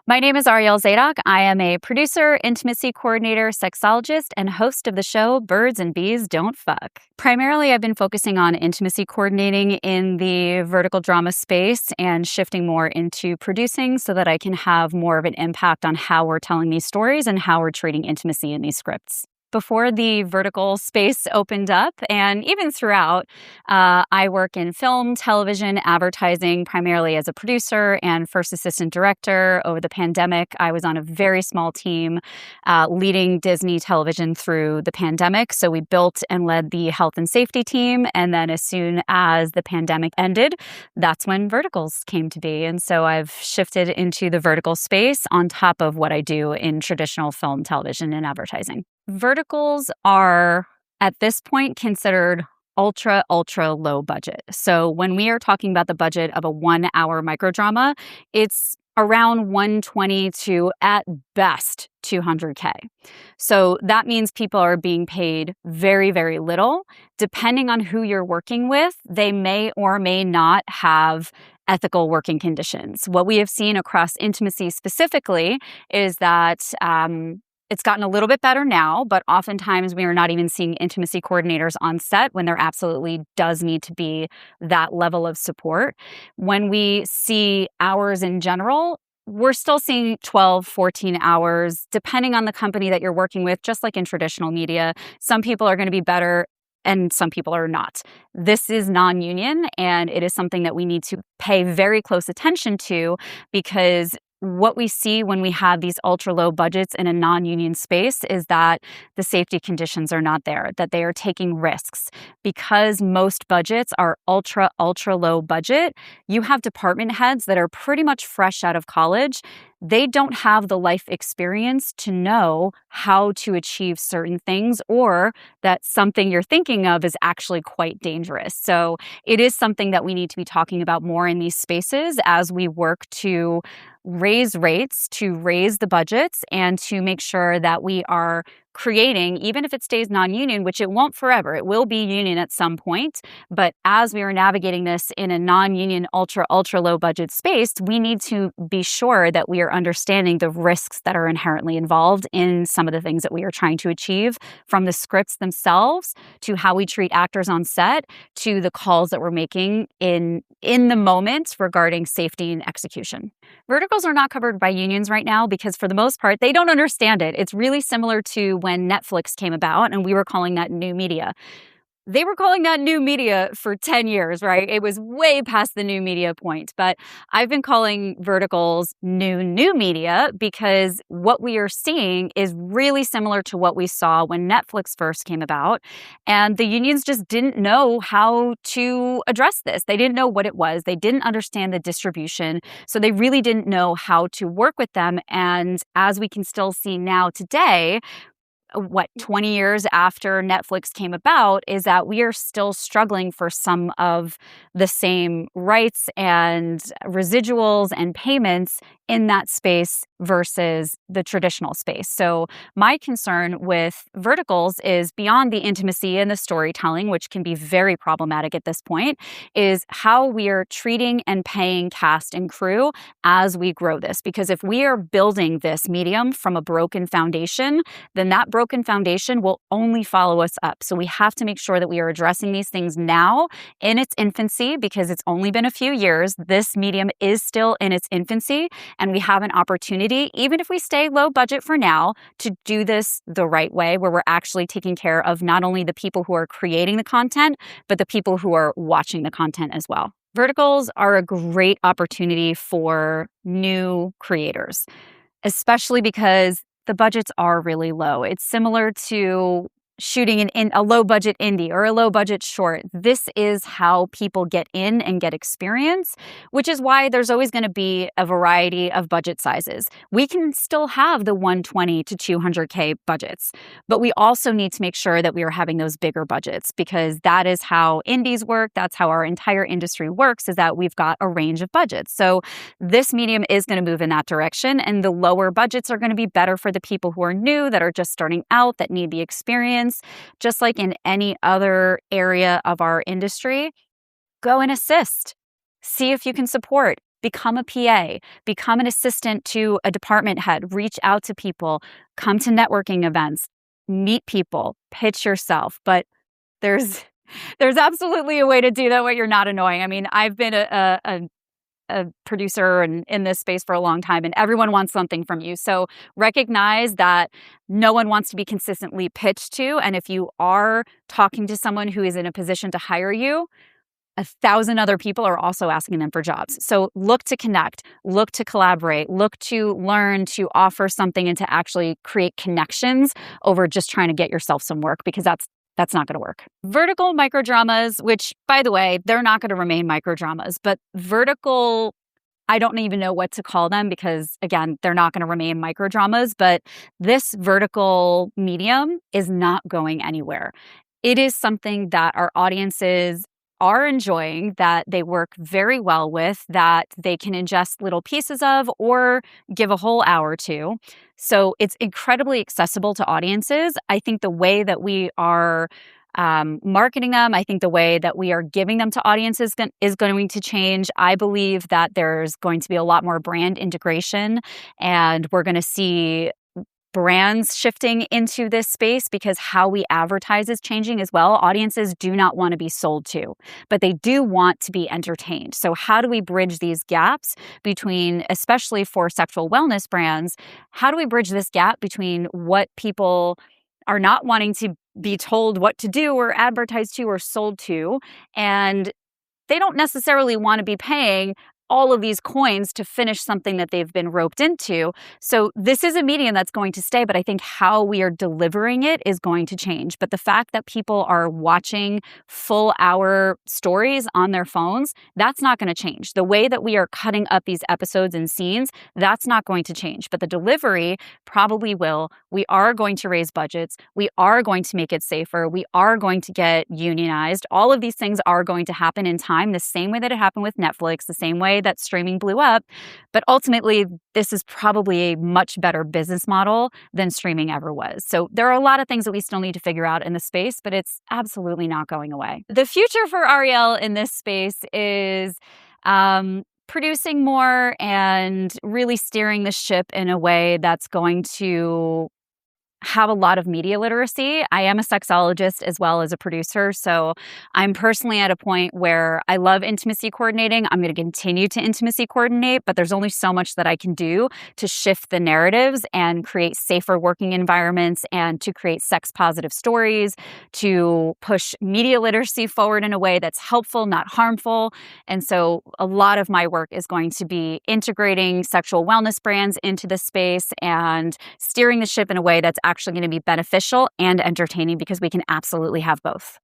My name is Arielle Zadok. I am a producer, intimacy coordinator, sexologist, and host of the show Birds and Bees Don't Fuck. Primarily, I've been focusing on intimacy coordinating in the vertical drama space and shifting more into producing so that I can have more of an impact on how we're telling these stories and how we're treating intimacy in these scripts. Before the vertical space opened up, and even throughout, I work in film, television, advertising, primarily as a producer and first assistant director. Over the pandemic, I was on a very small team leading Disney television through the pandemic. So we built and led the health and safety team. And then as soon as the pandemic ended, that's when verticals came to be. And so I've shifted into the vertical space on top of what I do in traditional film, television, and advertising. Verticals are, at this point, considered ultra low budget. So when we are talking about the budget of a 1-hour microdrama, it's around 120 to, at best, 200K. So that means people are being paid very, very little. Depending on who you're working with, they may or may not have ethical working conditions. What we have seen across intimacy specifically is that it's gotten a little bit better now, but oftentimes we are not even seeing intimacy coordinators on set when there absolutely does need to be that level of support. When we see hours in general, we're still seeing 12, 14 hours, depending on the company that you're working with, just like in traditional media. Some people are going to be better and some people are not. This is non-union, and it is something that we need to pay very close attention to, because what we see when we have these ultra low budgets in a non-union space is that the safety conditions are not there, that they are taking risks. Because most budgets are ultra low budget, you have department heads that are pretty much fresh out of college. They don't have the life experience to know how to achieve certain things, or that something you're thinking of is actually quite dangerous. So it is something that we need to be talking about more in these spaces as we work to raise rates, to raise the budgets, and to make sure that we are creating, even if it stays non-union, which it won't forever, it will be union at some point. But as we are navigating this in a non-union, ultra low budget space, we need to be sure that we are understanding the risks that are inherently involved in some of the things that we are trying to achieve, from the scripts themselves to how we treat actors on set to the calls that we're making in the moment regarding safety and execution. Verticals are not covered by unions right now because, for the most part, they don't understand it. It's really similar to when Netflix came about and we were calling that new media. They were calling that new media for 10 years, right? It was way past the new media point. But I've been calling verticals new media because what we are seeing is really similar to what we saw when Netflix first came about. And the unions just didn't know how to address this. They didn't know what it was. They didn't understand the distribution. So they really didn't know how to work with them. And as we can still see now today, 20 years after Netflix came about, is that we are still struggling for some of the same rights and residuals and payments in that space versus the traditional space. So my concern with verticals is beyond the intimacy and the storytelling, which can be very problematic at this point, is how we are treating and paying cast and crew as we grow this. Because if we are building this medium from a broken foundation, then that broken foundation will only follow us up. So we have to make sure that we are addressing these things now in its infancy, because it's only been a few years. This medium is still in its infancy, and we have an opportunity, even if we stay low budget for now, to do this the right way, where we're actually taking care of not only the people who are creating the content, but the people who are watching the content as well. Verticals are a great opportunity for new creators, especially because the budgets are really low. It's similar to shooting in a low-budget indie or a low-budget short. This is how people get in and get experience, which is why there's always going to be a variety of budget sizes. We can still have the 120 to 200K budgets, but we also need to make sure that we are having those bigger budgets, because that is how indies work. That's how our entire industry works, is that we've got a range of budgets. So this medium is going to move in that direction, and the lower budgets are going to be better for the people who are new, that are just starting out, that need the experience. Just like in any other area of our industry, go and assist. See if you can support. become a PA, become an assistant to a department head, reach out to people, come to networking events, meet people, pitch yourself. But there's absolutely a way to do that where you're not annoying. I mean, I've been a producer and in this space for a long time, and everyone wants something from you. So recognize that no one wants to be consistently pitched to. And if you are talking to someone who is in a position to hire you, 1,000 other people are also asking them for jobs. So look to connect, look to collaborate, look to learn to offer something and to actually create connections over just trying to get yourself some work, because that's not going to work. Vertical microdramas, which, by the way, they're not going to remain microdramas, but vertical, I don't even know what to call them because, again, they're not going to remain microdramas, but this vertical medium is not going anywhere. It is something that our audiences are enjoying, that they work very well with, that they can ingest little pieces of or give a whole hour to. So it's incredibly accessible to audiences. I think the way that we are marketing them, I think the way that we are giving them to audiences is going to change. I believe that there's going to be a lot more brand integration, and we're going to see brands shifting into this space because how we advertise is changing as well. Audiences do not want to be sold to, but they do want to be entertained. So how do we bridge these gaps between, especially for sexual wellness brands, how do we bridge this gap between what people are not wanting to be told what to do or advertised to or sold to, and they don't necessarily want to be paying all of these coins to finish something that they've been roped into. So this is a medium that's going to stay, but I think how we are delivering it is going to change. But the fact that people are watching full hour stories on their phones, that's not going to change. The way that we are cutting up these episodes and scenes, that's not going to change. But the delivery probably will. We are going to raise budgets. We are going to make it safer. We are going to get unionized. All of these things are going to happen in time, the same way that it happened with Netflix, the same way that streaming blew up. But ultimately, this is probably a much better business model than streaming ever was. So there are a lot of things that we still need to figure out in the space, but it's absolutely not going away. The future for Arielle in this space is producing more and really steering the ship in a way that's going to have a lot of media literacy. I am a sexologist as well as a producer, so I'm personally at a point where I love intimacy coordinating. I'm going to continue to intimacy coordinate, but there's only so much that I can do to shift the narratives and create safer working environments and to create sex-positive stories, to push media literacy forward in a way that's helpful, not harmful. And so a lot of my work is going to be integrating sexual wellness brands into the space and steering the ship in a way that's actually going to be beneficial and entertaining, because we can absolutely have both.